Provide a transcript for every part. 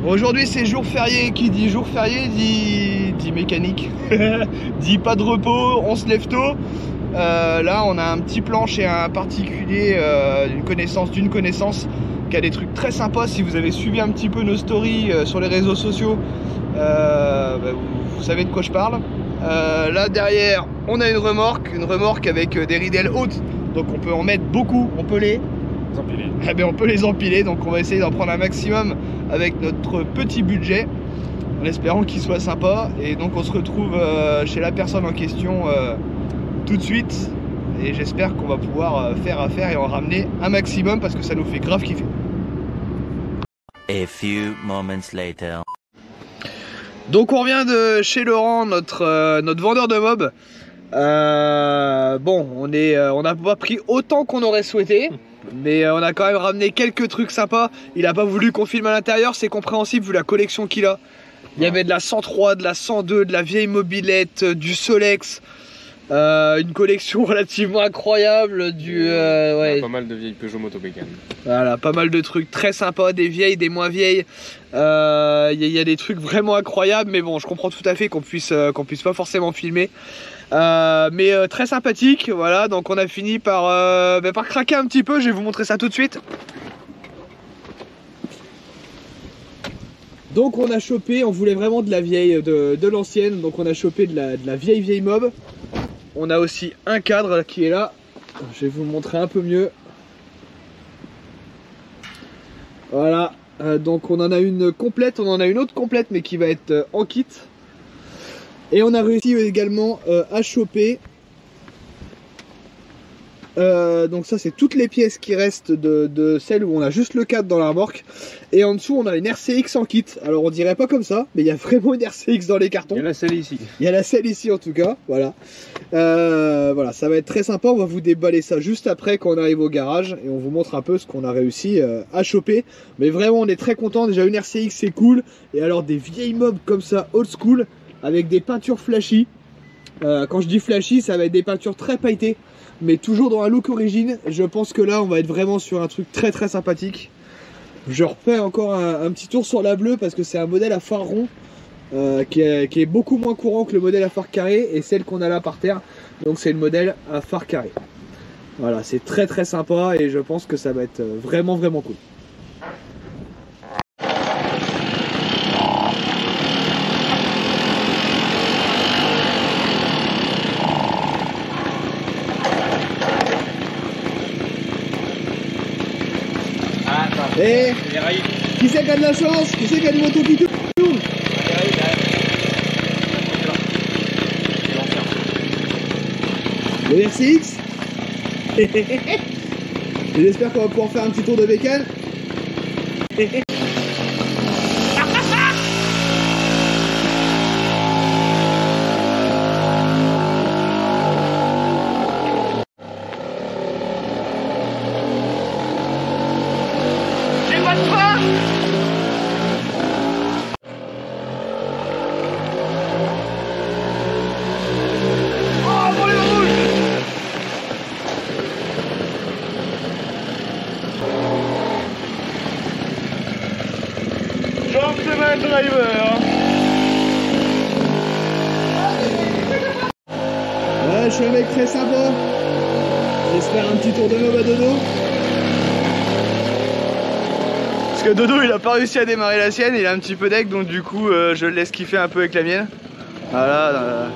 Aujourd'hui c'est jour férié, qui dit jour férié dit mécanique, dit pas de repos, on se lève tôt. Là on a un petit plan chez un particulier d'une connaissance qui a des trucs très sympas. Si vous avez suivi un petit peu nos stories sur les réseaux sociaux, vous savez de quoi je parle. Là derrière on a une remorque avec des ridelles hautes, donc on peut en mettre beaucoup, on peut les empiler. Eh bien, on peut les empiler, donc on va essayer d'en prendre un maximum avec notre petit budget, en espérant qu'il soit sympa. Et donc on se retrouve chez la personne en question tout de suite, et j'espère qu'on va pouvoir faire affaire et en ramener un maximum parce que ça nous fait grave kiffer. A few moments later. Donc on revient de chez Laurent, notre vendeur de mobs. Bon, on n'a pas pris autant qu'on aurait souhaité, mais on a quand même ramené quelques trucs sympas. Il a pas voulu qu'on filme à l'intérieur, c'est compréhensible vu la collection qu'il a. Il y avait de la 103, de la 102, de la vieille mobilette, du Solex, une collection relativement incroyable, ouais. Pas mal de vieilles Peugeot Motobécane. Voilà, pas mal de trucs très sympas, des vieilles, des moins vieilles. Il y a des trucs vraiment incroyables, mais bon, je comprends tout à fait qu'on puisse pas forcément filmer. Mais très sympathique, voilà. Donc on a fini par craquer un petit peu. Je vais vous montrer ça tout de suite. Donc on a chopé, on voulait vraiment de la vieille, de l'ancienne. Donc on a chopé de la vieille mob. On a aussi un cadre qui est là. Je vais vous le montrer un peu mieux. Voilà, donc on en a une complète, on en a une autre complète mais qui va être en kit. Et on a réussi également à choper, donc ça c'est toutes les pièces qui restent de celles où on a juste le cadre dans la remorque. Et en dessous on a une RCX en kit. Alors on dirait pas comme ça, mais il y a vraiment une RCX dans les cartons. Il y a la selle ici. Il y a la selle ici en tout cas, voilà. Voilà, ça va être très sympa. On va vous déballer ça juste après quand on arrive au garage et on vous montre un peu ce qu'on a réussi à choper. Mais vraiment on est très content. Déjà une RCX c'est cool, et alors des vieilles mobs comme ça old school avec des peintures flashy. Quand je dis flashy, ça va être des peintures très pailletées, mais toujours dans un look origine. Je pense que là on va être vraiment sur un truc très très sympathique. Je refais encore un petit tour sur la bleue parce que c'est un modèle à phare rond qui est beaucoup moins courant que le modèle à phare carré et celle qu'on a là par terre. Donc c'est le modèle à phare carré. Voilà, c'est très très sympa et je pense que ça va être vraiment vraiment cool. Et qui c'est qui a de la chance? Qui c'est qui a une moto qui tourne? Le RCX. J'espère qu'on va pouvoir faire un petit tour de bécane. Driver. Ouais, je suis un mec très sympa. J'espère un petit tour de mob à Dodo. Parce que Dodo il a pas réussi à démarrer la sienne, il a un petit peu deck, donc du coup je le laisse kiffer un peu avec la mienne. Voilà.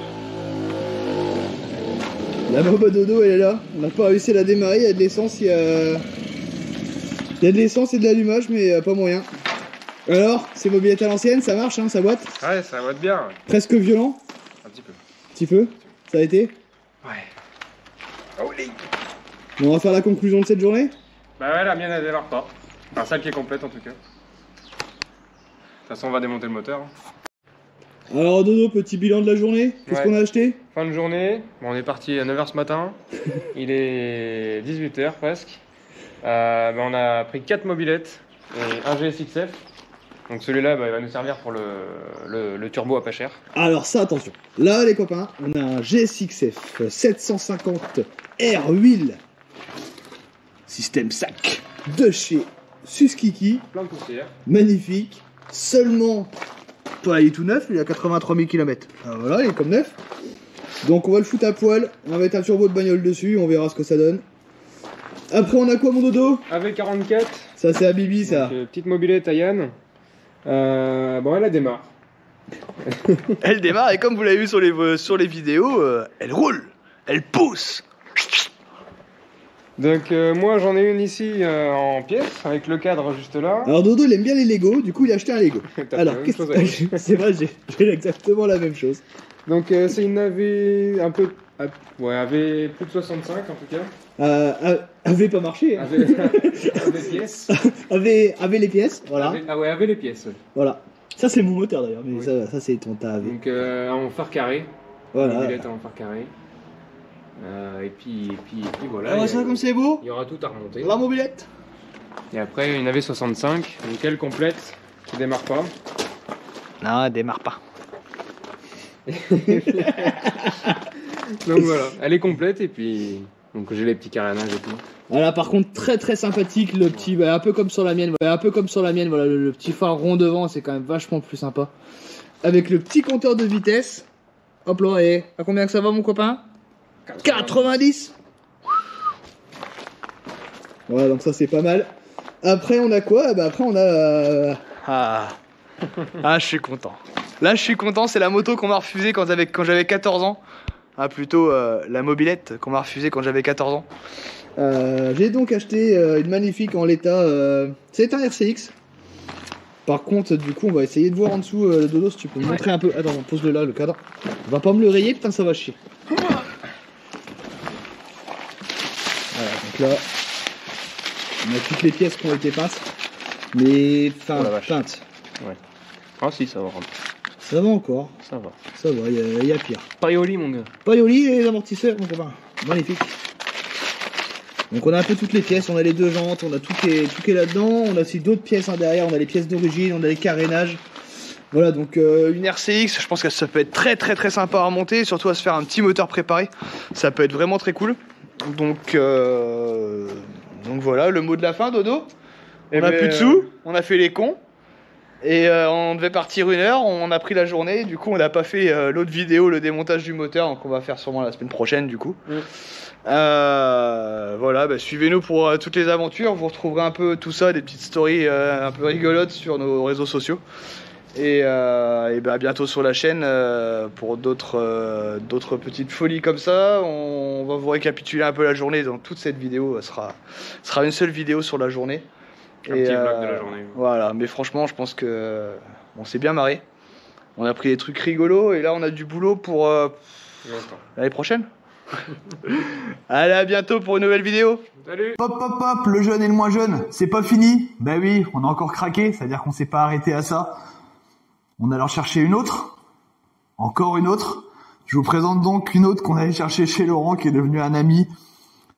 La mob à Dodo elle est là. On n'a pas réussi à la démarrer, il y a de l'essence, il y a de l'essence et de l'allumage, mais pas moyen. Alors, ces mobilettes à l'ancienne, ça marche, hein, ça boite? Ouais, ça boite bien. Ouais. Presque violent? Un petit peu. Petit peu? Ça a été? Ouais. Oh les... Bon, on va faire la conclusion de cette journée? Bah ouais, la mienne elle démarre pas. Enfin, celle qui est complète en tout cas. De toute façon, on va démonter le moteur. Alors Dodo, petit bilan de la journée, qu'est-ce qu'on a acheté? Fin de journée, bon, on est parti à 9h ce matin. Il est 18h presque. On a pris 4 mobilettes et un GSXF. Donc celui-là, il va nous servir pour le turbo à pas cher. Alors ça, attention. Là, les copains, on a un GSXF 750 Air Wheel système sac de chez Suzuki. Plein de poussière. Magnifique. seulement, pas il est tout neuf, il a 83 000 km. Alors voilà, il est comme neuf. Donc on va le foutre à poil, on va mettre un turbo de bagnole dessus, on verra ce que ça donne. Après on a quoi mon dodo? AV44. Ça c'est Habibi ça. Donc, petite mobilette à Yann. Bon, elle démarre. Elle démarre et comme vous l'avez vu sur les vidéos, elle roule, elle pousse. Donc moi j'en ai une ici en pièces avec le cadre juste là. Alors Dodo il aime bien les Lego, du coup il a acheté un Lego. T'as Alors fait la même chose avec. c'est vrai, j'ai exactement la même chose. Donc c'est une AV un peu... Ouais, AV plus de 65 en tout cas. Avait pas marché. Hein. AV pièces. Avait les pièces, voilà. Ah ouais, AV les pièces. Voilà. Ça c'est mon moteur d'ailleurs, mais Oui. ça c'est ton tas AV. Donc en phare carré. Voilà. Mobilette en phare carré. Et puis voilà. Ah ouais, ça comme c'est beau. Il y aura tout à remonter. La mobilette. Et après une AV65, donc elle complète, qui démarre pas. Non, elle démarre pas. Donc voilà, elle est complète et puis donc j'ai les petits carénages et tout. Voilà, par contre très très sympathique le petit, bah, un peu comme sur la mienne, voilà, le petit phare rond devant, c'est quand même vachement plus sympa. Avec le petit compteur de vitesse. Hop là, et à combien que ça va mon copain? 90. Voilà, donc ça c'est pas mal. Après on a quoi? Bah après on a... je suis content. Là je suis content, c'est la moto qu'on m'a refusée quand j'avais 14 ans. Ah plutôt la mobilette qu'on m'a refusée quand j'avais 14 ans. J'ai donc acheté une magnifique en l'état, c'est un RCX. Par contre du coup on va essayer de voir en dessous le dodo si tu peux me montrer un peu. Attends, pose-le là le cadre. On va pas me le rayer, putain ça va chier. Voilà, donc là on a toutes les pièces qui ont été peintes. Mais enfin peintes. Ouais. Ah si, ça va. Ça va encore. Ça va. Ça va, il y a pire. Paioli mon gars. Paioli et les amortisseurs, mon copain. Magnifique. Donc on a un peu toutes les pièces, on a les deux jantes, on a tout qui est là-dedans, on a aussi d'autres pièces derrière, on a les pièces d'origine, on a les carénages. Voilà, donc une RCX, je pense que ça peut être très très très sympa à remonter, surtout à se faire un petit moteur préparé. Ça peut être vraiment très cool. Donc voilà, le mot de la fin, Dodo. On a plus de sous, on a fait les cons. Et on devait partir 1 heure, on a pris la journée, du coup on n'a pas fait l'autre vidéo, le démontage du moteur, donc on va faire sûrement la semaine prochaine du coup. Voilà, bah, suivez-nous pour toutes les aventures, vous retrouverez un peu tout ça, des petites stories un peu rigolotes sur nos réseaux sociaux. Et bah, à bientôt sur la chaîne pour d'autres petites folies comme ça. On va vous récapituler un peu la journée, donc toute cette vidéo sera une seule vidéo sur la journée. Un petit vlog de la journée. Voilà, mais franchement, je pense que on s'est bien marré. On a pris des trucs rigolos et là, on a du boulot pour l'année prochaine. Allez, à bientôt pour une nouvelle vidéo. Salut. Hop hop hop, le jeune et le moins jeune, c'est pas fini. Ben oui, on a encore craqué, c'est-à-dire qu'on s'est pas arrêté à ça. On allait en chercher une autre, encore une autre. Je vous présente donc une autre qu'on allait chercher chez Laurent, qui est devenu un ami,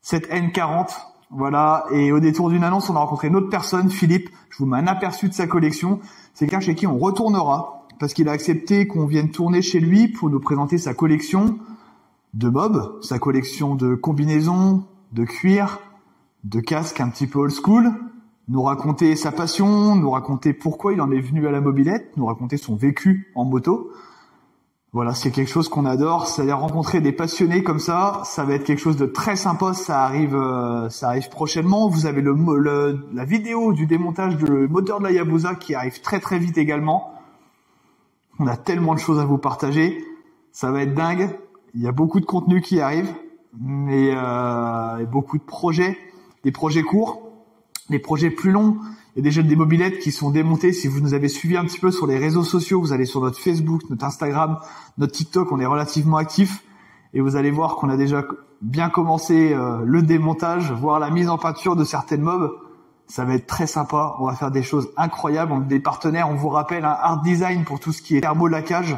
cette N40. Voilà, et au détour d'une annonce, on a rencontré une autre personne, Philippe. Je vous mets un aperçu de sa collection. C'est quelqu'un chez qui on retournera, parce qu'il a accepté qu'on vienne tourner chez lui pour nous présenter sa collection de mobs, sa collection de combinaisons, de cuir, de casques un petit peu old school, nous raconter sa passion, nous raconter pourquoi il en est venu à la mobilette, nous raconter son vécu en moto. Voilà, c'est quelque chose qu'on adore, c'est-à-dire rencontrer des passionnés comme ça va être quelque chose de très sympa, ça arrive prochainement. Vous avez la vidéo du démontage du moteur de la Hayabusa qui arrive très très vite également. On a tellement de choses à vous partager, ça va être dingue. Il y a beaucoup de contenu qui arrive, mais beaucoup de projets, des projets courts, des projets plus longs. Il y a déjà des mobilettes qui sont démontées. Si vous nous avez suivis un petit peu sur les réseaux sociaux, vous allez sur notre Facebook, notre Instagram, notre TikTok, on est relativement actifs. Et vous allez voir qu'on a déjà bien commencé le démontage, voire la mise en peinture de certaines mobs. Ça va être très sympa. On va faire des choses incroyables. On a des partenaires, on vous rappelle, un Art Design pour tout ce qui est thermolacage,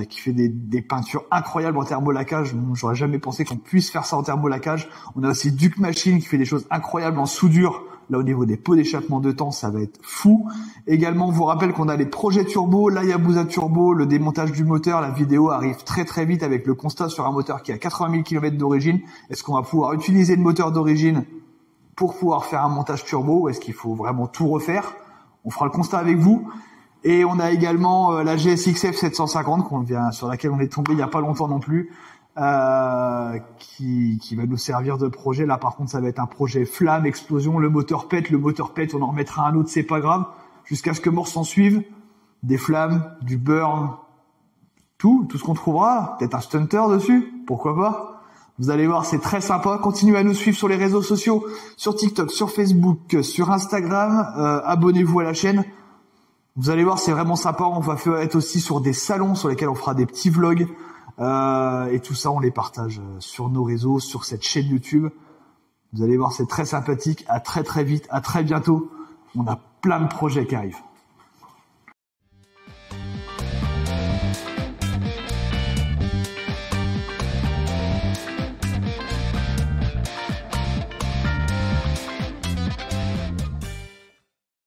qui fait des peintures incroyables en thermolacage. J'aurais jamais pensé qu'on puisse faire ça en thermolacage. On a aussi Duke Machine qui fait des choses incroyables en soudure. Là, au niveau des pots d'échappement de temps, ça va être fou. Également, on vous rappelle qu'on a les projets turbo, l'Hayabusa Turbo, le démontage du moteur. La vidéo arrive très très vite avec le constat sur un moteur qui a 80 000 km d'origine. Est-ce qu'on va pouvoir utiliser le moteur d'origine pour pouvoir faire un montage turbo ou est-ce qu'il faut vraiment tout refaire? On fera le constat avec vous. Et on a également la GSXF 750 sur laquelle on est tombé il y a pas longtemps non plus, qui va nous servir de projet. Là par contre ça va être un projet flamme, explosion, le moteur pète, on en remettra un autre, c'est pas grave, jusqu'à ce que mort s'en suive, des flammes, du burn, tout ce qu'on trouvera, peut-être un stunter dessus, pourquoi pas. Vous allez voir, c'est très sympa. Continuez à nous suivre sur les réseaux sociaux, sur TikTok, sur Facebook, sur Instagram, abonnez-vous à la chaîne. Vous allez voir, c'est vraiment sympa. On va être aussi sur des salons sur lesquels on fera des petits vlogs. Et tout ça, on les partage sur nos réseaux, sur cette chaîne YouTube. Vous allez voir, c'est très sympathique. À très très vite, à très bientôt. On a plein de projets qui arrivent.